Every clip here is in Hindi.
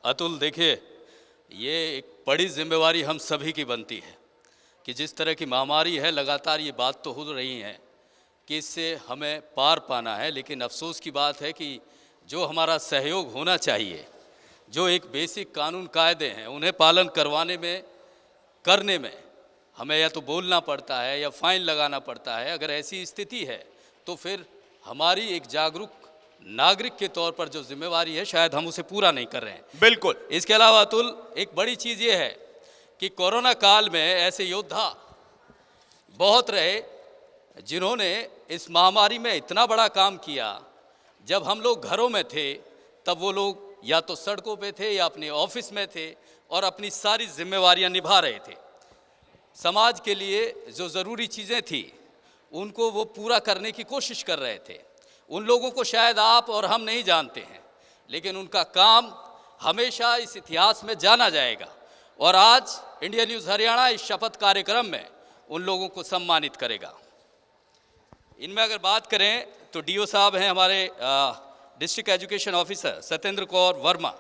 अतुल, देखिए, ये एक बड़ी जिम्मेवारी हम सभी की बनती है कि जिस तरह की महामारी है, लगातार ये बात तो हो रही है कि इससे हमें पार पाना है। लेकिन अफसोस की बात है कि जो हमारा सहयोग होना चाहिए, जो एक बेसिक कानून कायदे हैं, उन्हें पालन करने में हमें या तो बोलना पड़ता है या फाइन लगाना पड़ता है। अगर ऐसी स्थिति है तो फिर हमारी एक जागरूक नागरिक के तौर पर जो जिम्मेवारी है, शायद हम उसे पूरा नहीं कर रहे हैं। बिल्कुल। इसके अलावा अतुल, एक बड़ी चीज़ ये है कि कोरोना काल में ऐसे योद्धा बहुत रहे जिन्होंने इस महामारी में इतना बड़ा काम किया। जब हम लोग घरों में थे तब वो लोग या तो सड़कों पे थे या अपने ऑफिस में थे और अपनी सारी जिम्मेवारियां निभा रहे थे। समाज के लिए जो ज़रूरी चीज़ें थी उनको वो पूरा करने की कोशिश कर रहे थे। उन लोगों को शायद आप और हम नहीं जानते हैं, लेकिन उनका काम हमेशा इस इतिहास में जाना जाएगा। और आज इंडिया न्यूज़ हरियाणा इस शपथ कार्यक्रम में उन लोगों को सम्मानित करेगा। इनमें अगर बात करें तो डीओ साहब हैं हमारे district education officer Satyendra Kaur Verma.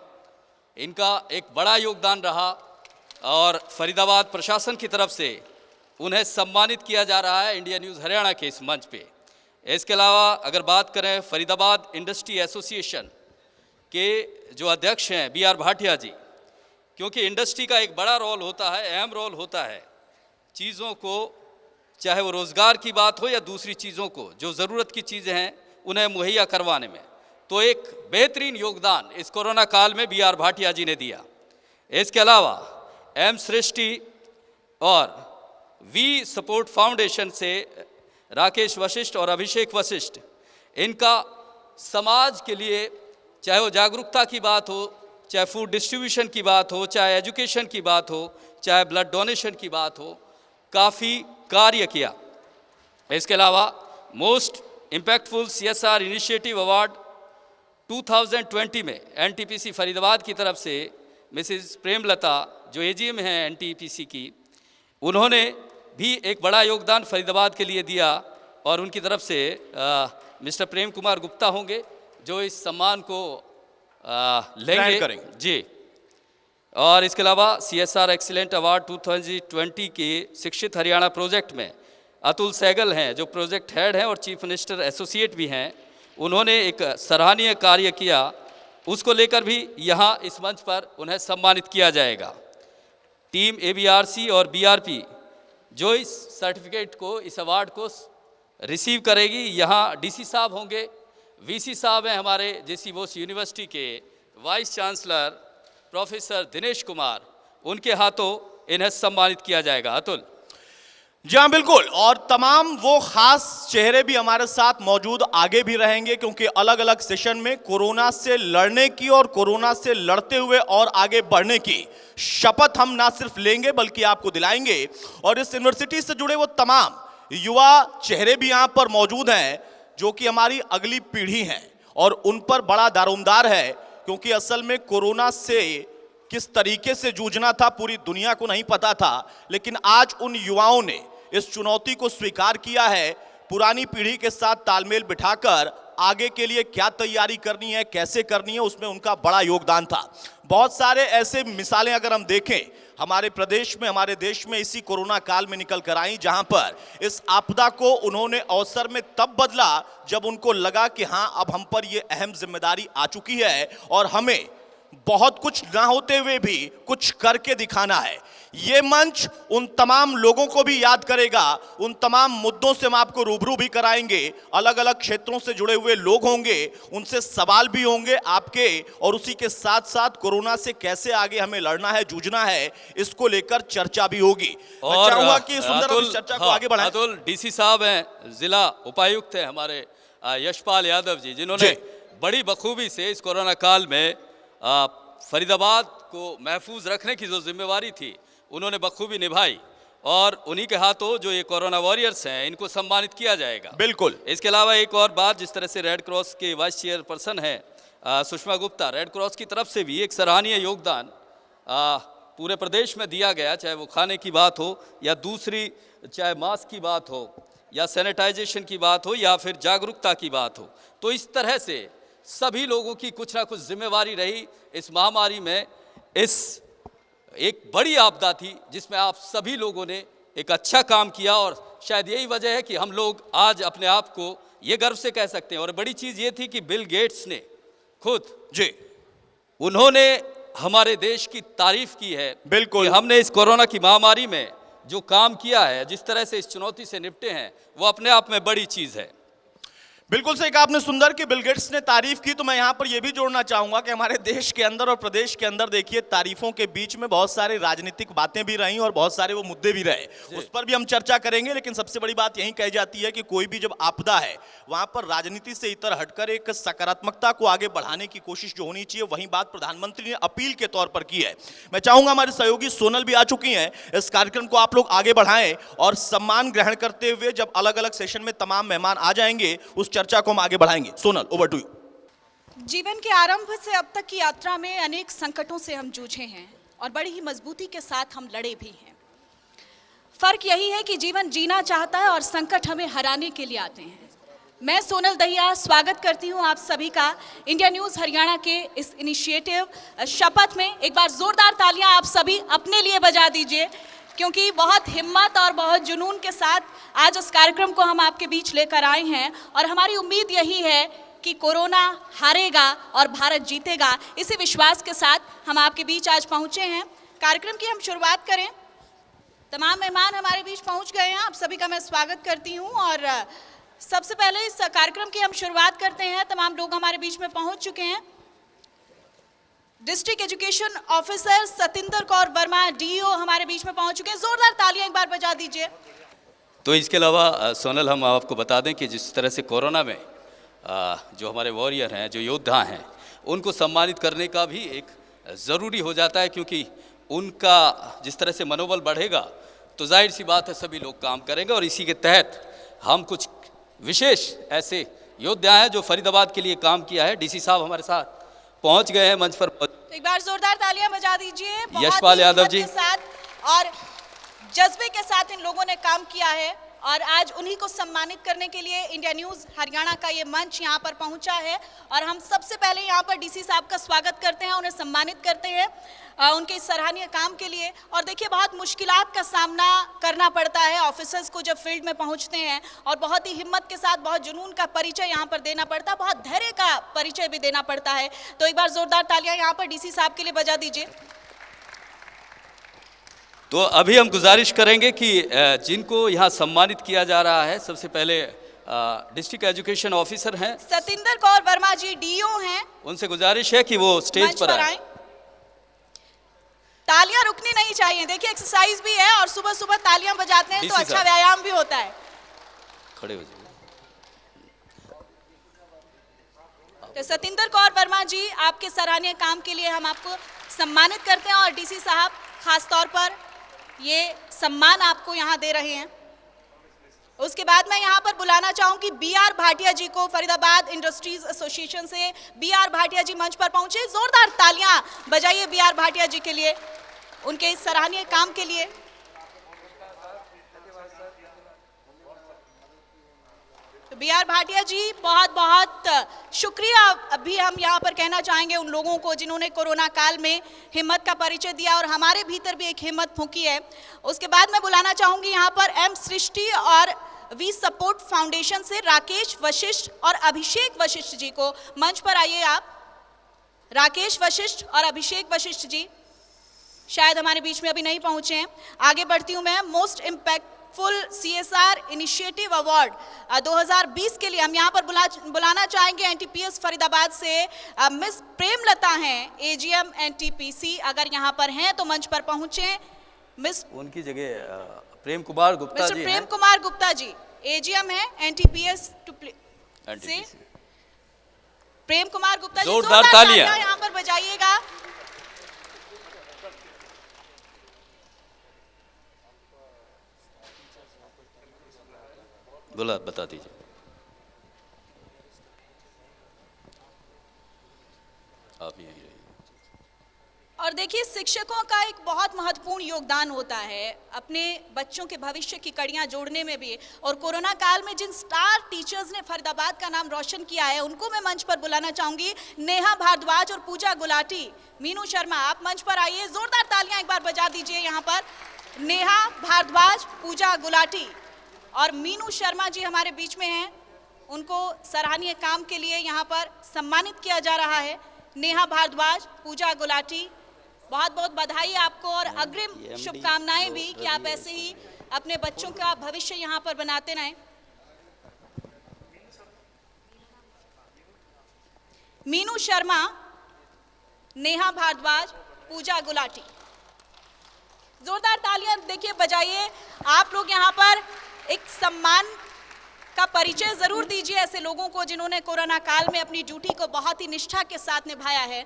इनका एक बड़ा योगदान रहा और फरीदाबाद प्रशासन की तरफ से उन्हें सम्मानित किया जा रहा है इंडिया न्यूज़ हरियाणा के इस मंच पे। इसके अलावा अगर बात करें फरीदाबाद इंडस्ट्री एसोसिएशन के जो अध्यक्ष हैं BR भाटिया जी, क्योंकि इंडस्ट्री का एक बड़ा रोल होता है, अहम रोल होता है चीज़ों को, चाहे वो रोज़गार की बात हो या दूसरी चीज़ों को, जो ज़रूरत की चीज़ें हैं उन्हें मुहैया करवाने में। तो एक बेहतरीन योगदान इस कोरोना काल में BR भाटिया जी ने दिया। इसके अलावा M सृष्टि और वी सपोर्ट फाउंडेशन से राकेश वशिष्ठ और अभिषेक वशिष्ठ, इनका समाज के लिए, चाहे वो जागरूकता की बात हो, चाहे फूड डिस्ट्रीब्यूशन की बात हो, चाहे एजुकेशन की बात हो, चाहे ब्लड डोनेशन की बात हो, काफ़ी कार्य किया। इसके अलावा most impactful CSR initiative award 2020 में NTPC फरीदाबाद की तरफ से मिसेस प्रेमलता, जो AGM हैं NTPC की, उन्होंने भी एक बड़ा योगदान फरीदाबाद के लिए दिया और उनकी तरफ से मिस्टर प्रेम कुमार गुप्ता होंगे जो इस सम्मान को लेंगे जी। और इसके अलावा CSR एक्सीलेंट अवार्ड 2020 के शिक्षित हरियाणा प्रोजेक्ट में अतुल सहगल हैं, जो प्रोजेक्ट हेड हैं और चीफ मिनिस्टर एसोसिएट भी हैं। उन्होंने एक सराहनीय कार्य किया, उसको लेकर भी यहाँ इस मंच पर उन्हें सम्मानित किया जाएगा। टीम ABRC और BRP जो इस सर्टिफिकेट को, इस अवार्ड को रिसीव करेगी, यहाँ DC साहब होंगे, VC साहब हैं हमारे JC बोस यूनिवर्सिटी के vice chancellor professor Dinesh Kumar, उनके हाथों इन्हें सम्मानित किया जाएगा। अतुल जी हाँ, बिल्कुल। और तमाम वो खास चेहरे भी हमारे साथ मौजूद आगे भी रहेंगे, क्योंकि अलग अलग सेशन में कोरोना से लड़ने की और कोरोना से लड़ते हुए और आगे बढ़ने की शपथ हम ना सिर्फ लेंगे बल्कि आपको दिलाएंगे। और इस यूनिवर्सिटी से जुड़े वो तमाम युवा चेहरे भी यहाँ पर मौजूद हैं जो कि हमारी अगली पीढ़ी हैं और उन पर बड़ा दारोमदार है, क्योंकि असल में कोरोना से किस तरीके से जूझना था पूरी दुनिया को नहीं पता था, लेकिन आज उन युवाओं ने इस चुनौती को स्वीकार किया है। पुरानी पीढ़ी के साथ तालमेल बिठाकर आगे के लिए क्या तैयारी करनी है, कैसे करनी है, उसमें उनका बड़ा योगदान था। बहुत सारे ऐसे मिसालें अगर हम देखें हमारे प्रदेश में, हमारे देश में इसी कोरोना काल में निकल कर आई, जहां पर इस आपदा को उन्होंने अवसर में तब बदला जब उनको लगा कि हाँ, अब हम पर यह अहम जिम्मेदारी आ चुकी है और हमें बहुत कुछ ना होते हुए भी कुछ करके दिखाना है। ये मंच उन तमाम लोगों को भी याद करेगा, उन तमाम मुद्दों से हम आपको रूबरू भी कराएंगे। अलग अलग क्षेत्रों से जुड़े हुए लोग होंगे, उनसे सवाल भी होंगे आपके, और उसी के साथ साथ कोरोना से कैसे आगे हमें लड़ना है, जूझना है, इसको लेकर चर्चा भी होगी। और चाहूंगा कि सुंदर इस चर्चा को आगे बढ़ाएं। अतुल, DC साहब हैं, जिला उपायुक्त हैं हमारे यशपाल यादव जी, जिन्होंने बड़ी बखूबी से इस कोरोना काल में फरीदाबाद को महफूज रखने की जो जिम्मेवारी थी उन्होंने बखूबी निभाई और उन्हीं के हाथों जो ये कोरोना वॉरियर्स हैं इनको सम्मानित किया जाएगा। बिल्कुल। इसके अलावा एक और बात, जिस तरह से रेड क्रॉस के वाइस चेयरपर्सन है सुषमा गुप्ता, रेड क्रॉस की तरफ से भी एक सराहनीय योगदान पूरे प्रदेश में दिया गया, चाहे वो खाने की बात हो या दूसरी, चाहे मास्क की बात हो या सैनिटाइजेशन की बात हो या फिर जागरूकता की बात हो। तो इस तरह से सभी लोगों की कुछ ना कुछ जिम्मेवारी रही इस महामारी में। इस एक बड़ी आपदा थी जिसमें आप सभी लोगों ने एक अच्छा काम किया और शायद यही वजह है कि हम लोग आज अपने आप को ये गर्व से कह सकते हैं। और बड़ी चीज़ ये थी कि बिल गेट्स ने खुद जी, उन्होंने हमारे देश की तारीफ की है। बिल्कुल। कि हमने इस कोरोना की महामारी में जो काम किया है, जिस तरह से इस चुनौती से निपटे हैं, वो अपने आप में बड़ी चीज़ है। बिल्कुल सही कहा आपने सुंदर कि बिल गेट्स ने तारीफ की। तो मैं यहाँ पर यह भी जोड़ना चाहूंगा कि हमारे देश के अंदर और प्रदेश के अंदर देखिए तारीफों के बीच में बहुत सारी राजनीतिक बातें भी रही और बहुत सारे वो मुद्दे भी रहे, उस पर भी हम चर्चा करेंगे। लेकिन सबसे बड़ी बात यही कही जाती है कि कोई भी जब आपदा है वहां पर राजनीति से इतर हटकर एक सकारात्मकता को आगे बढ़ाने की कोशिश जो होनी चाहिए, वही बात प्रधानमंत्री ने अपील के तौर पर की है। मैं चाहूंगा हमारे सहयोगी सोनल भी आ चुकी हैं, इस कार्यक्रम को आप लोग आगे बढ़ाएं और सम्मान ग्रहण करते हुए जब अलग अलग सेशन में तमाम मेहमान आ जाएंगे उस चर्चा को हम आगे बढ़ाएंगे। Sonal, over to you. जीवन के आरंभ से अब तक की यात्रा में अनेक संकटों से हम जूझे हैं और बड़ी ही मजबूती के साथ हम लड़े भी हैं। फर्क यही है कि जीवन जीना चाहता है और संकट हमें हराने के लिए आते हैं। मैं सोनल दहिया स्वागत करती हूं आप सभी का इंडिया न्यूज़ हरियाणा के इस इनिशिएटिव शपथ में। एक बार जोरदार तालियां आप सभी अपने लिए बजा दीजिए, क्योंकि बहुत हिम्मत और बहुत जुनून के साथ आज इस कार्यक्रम को हम आपके बीच लेकर आए हैं और हमारी उम्मीद यही है कि कोरोना हारेगा और भारत जीतेगा। इसी विश्वास के साथ हम आपके बीच आज पहुंचे हैं। कार्यक्रम की हम शुरुआत करें। तमाम मेहमान हमारे बीच पहुंच गए हैं, आप सभी का मैं स्वागत करती हूं। और सबसे पहले इस कार्यक्रम की हम शुरुआत करते हैं। तमाम लोग हमारे बीच में पहुंच चुके हैं। District education officer Satinder Kaur Verma DEO हमारे बीच में पहुंच चुके हैं। जोरदार तालियां एक बार बजा दीजिए। तो इसके अलावा सोनल, हम आपको बता दें कि जिस तरह से कोरोना में जो हमारे वॉरियर हैं, जो योद्धा हैं, उनको सम्मानित करने का भी एक ज़रूरी हो जाता है, क्योंकि उनका जिस तरह से मनोबल बढ़ेगा तो जाहिर सी बात है सभी लोग काम करेंगे। और इसी के तहत हम कुछ विशेष ऐसे योद्धा हैं जो फरीदाबाद के लिए काम किया है। डीसी साहब हमारे साथ पहुंच गए हैं मंच पर। तो एक बार जोरदार तालियां बजा दीजिए। यशपाल यादव जी के साथ और जज्बे के साथ इन लोगों ने काम किया है और आज उन्हीं को सम्मानित करने के लिए इंडिया न्यूज़ हरियाणा का ये मंच यहाँ पर पहुँचा है। और हम सबसे पहले यहाँ पर डीसी साहब का स्वागत करते हैं, उन्हें सम्मानित करते हैं उनके इस सराहनीय काम के लिए। और देखिए, बहुत मुश्किलात का सामना करना पड़ता है ऑफिसर्स को जब फील्ड में पहुँचते हैं, और बहुत ही हिम्मत के साथ, बहुत जुनून का परिचय यहाँ पर देना पड़ता है, बहुत धैर्य का परिचय भी देना पड़ता है। तो एक बार जोरदार तालियां यहाँ पर डीसी साहब के लिए बजा दीजिए। तो अभी हम गुजारिश करेंगे कि जिनको यहाँ सम्मानित किया जा रहा है, सबसे पहले डिस्ट्रिक्ट एजुकेशन ऑफिसर हैं सतिंदर कौर वर्मा जी, डीईओ हैं, उनसे गुजारिश है कि वो स्टेज पर आए। तालियां रुकनी नहीं चाहिए। देखिए, एक्सरसाइज भी है और सुबह सुबह तालियां बजाते हैं तो अच्छा व्यायाम भी होता है। खड़े हो जाइए। तो सतिंदर कौर वर्मा जी, आपके सराहनीय काम के लिए हम आपको सम्मानित करते हैं और डीसी साहब खास तौर पर ये सम्मान आपको यहाँ दे रहे हैं। उसके बाद मैं यहाँ पर बुलाना चाहूँगी बीआर भाटिया जी को, फरीदाबाद इंडस्ट्रीज एसोसिएशन से बीआर भाटिया जी मंच पर पहुँचे। जोरदार तालियां बजाइए बीआर भाटिया जी के लिए, उनके इस सराहनीय काम के लिए। तो बीआर भाटिया जी, बहुत बहुत शुक्रिया अभी हम यहाँ पर कहना चाहेंगे उन लोगों को जिन्होंने कोरोना काल में हिम्मत का परिचय दिया और हमारे भीतर भी एक हिम्मत फूंकी है। उसके बाद मैं बुलाना चाहूँगी यहाँ पर एम सृष्टि और वी सपोर्ट फाउंडेशन से राकेश वशिष्ठ और अभिषेक वशिष्ठ जी को। मंच पर आइए आप। राकेश वशिष्ठ और अभिषेक वशिष्ठ जी शायद हमारे बीच में अभी नहीं पहुँचे हैं। आगे बढ़ती हूँ मैं। Most impactful CSR initiative award 2020 के लिए हम यहाँ पर बुलाना चाहेंगे एनटीपीएस फरीदाबाद से मिस प्रेमलता हैं, एजीएम एनटीपीसी। अगर यहाँ पर हैं तो मंच पर पहुँचे। मिस उनकी जगह प्रेम कुमार गुप्ता जी, प्रेम कुमार गुप्ता जी एजीएम है एनटीपीएस से। प्रेम कुमार गुप्ता जी, जोरदार तालियां यहाँ पर बजाइएगा। बोला, बता दीजिए। आप यहीं रहिए। और देखिए, शिक्षकों का एक बहुत महत्वपूर्ण योगदान होता है अपने बच्चों के भविष्य की कड़ियां जोड़ने में भी। और कोरोना काल में जिन स्टार टीचर्स ने फरीदाबाद का नाम रोशन किया है, उनको मैं मंच पर बुलाना चाहूंगी। नेहा भारद्वाज और पूजा गुलाटी। मीनू शर्मा, आप मंच पर आइए, जोरदार तालियां एक बार बजा दीजिए। यहाँ पर नेहा भारद्वाज, पूजा गुलाटी और मीनू शर्मा जी हमारे बीच में हैं। उनको सराहनीय काम के लिए यहाँ पर सम्मानित किया जा रहा है। नेहा भारद्वाज, पूजा गुलाटी, बहुत बहुत बधाई आपको और अग्रिम शुभकामनाएं भी कि आप ऐसे ही अपने बच्चों का भविष्य यहाँ पर बनाते रहें। मीनू शर्मा, नेहा भारद्वाज, पूजा गुलाटी, जोरदार तालियां देखिए बजाइए। आप लोग यहाँ पर एक सम्मान का परिचय जरूर दीजिए ऐसे लोगों को जिन्होंने कोरोना काल में अपनी ड्यूटी को बहुत ही निष्ठा के साथ निभाया है।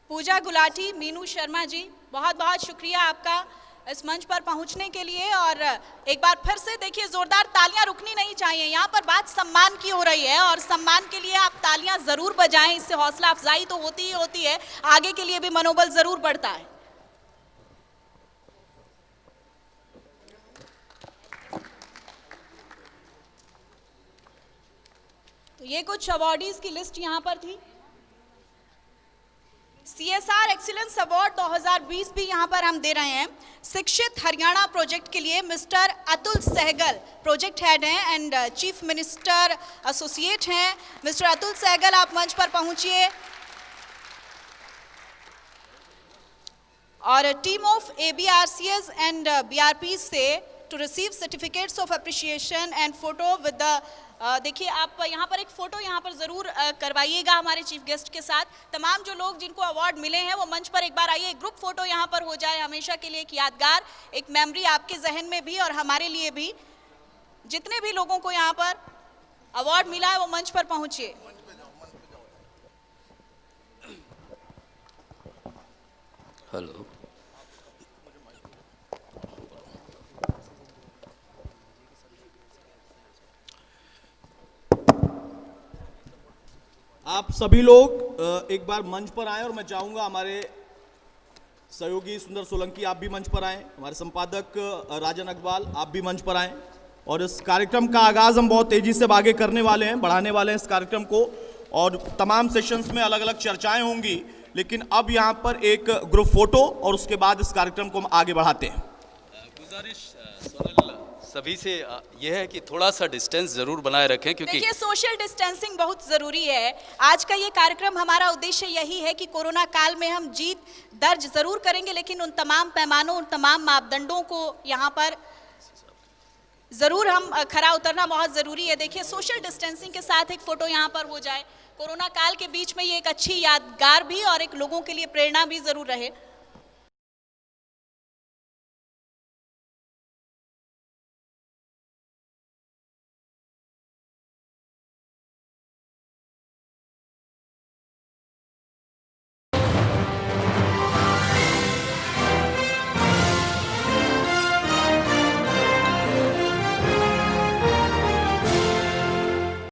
पूजा गुलाटी, मीनू शर्मा जी, बहुत बहुत शुक्रिया आपका इस मंच पर पहुंचने के लिए। और एक बार फिर से देखिए, जोरदार तालियां रुकनी नहीं चाहिए। यहाँ पर बात सम्मान की हो रही है और सम्मान के लिए आप तालियां जरूर बजाएं। इससे हौसला अफजाई तो होती ही होती है, आगे के लिए भी मनोबल जरूर बढ़ता है। तो ये कुछ अवार्डीज की लिस्ट यहाँ पर थी। CSR एक्सीलेंस अवार्ड 2020 भी यहाँ पर हम दे रहे हैं। शिक्षित हरियाणा प्रोजेक्ट के लिए mister Atul Sehgal project head हैं एंड चीफ मिनिस्टर एसोसिएट हैं। मिस्टर अतुल सहगल, आप मंच पर पहुंचिए। और team of ABRCS and BRP से to receive certificates of appreciation and photo with the देखिए, आप यहाँ पर एक फ़ोटो यहाँ पर ज़रूर करवाइएगा हमारे चीफ गेस्ट के साथ। तमाम जो लोग जिनको अवार्ड मिले हैं वो मंच पर एक बार आइए, एक ग्रुप फ़ोटो यहाँ पर हो जाए, हमेशा के लिए एक यादगार, एक मेमोरी आपके जहन में भी और हमारे लिए भी। जितने भी लोगों को यहाँ पर अवार्ड मिला है वो मंच पर पहुँचिए। हेलो, आप सभी लोग एक बार मंच पर आएं और मैं चाहूंगा हमारे सहयोगी सुंदर सोलंकी आप भी मंच पर आएं, हमारे संपादक राजन अग्रवाल आप भी मंच पर आएं। और इस कार्यक्रम का आगाज हम बहुत तेजी से आगे करने वाले हैं, बढ़ाने वाले हैं इस कार्यक्रम को और तमाम सेशंस में अलग अलग चर्चाएं होंगी। लेकिन अब यहाँ पर एक ग्रुप फोटो और उसके बाद इस कार्यक्रम को हम आगे बढ़ाते हैं। गुजारिश सोनल सभी से यह है कि थोड़ा सा डिस्टेंस जरूर बनाए रखें, क्योंकि देखिए सोशल डिस्टेंसिंग बहुत जरूरी है। आज का ये कार्यक्रम, हमारा उद्देश्य यही है कि कोरोना काल में हम जीत दर्ज जरूर करेंगे, लेकिन उन तमाम पैमानों, उन तमाम मापदंडों को यहाँ पर जरूर हम खरा उतरना बहुत जरूरी है। देखिए सोशल डिस्टेंसिंग के साथ एक फोटो यहाँ पर हो जाए। कोरोना काल के बीच में ये एक अच्छी यादगार भी और एक लोगों के लिए प्रेरणा भी जरूर रहे।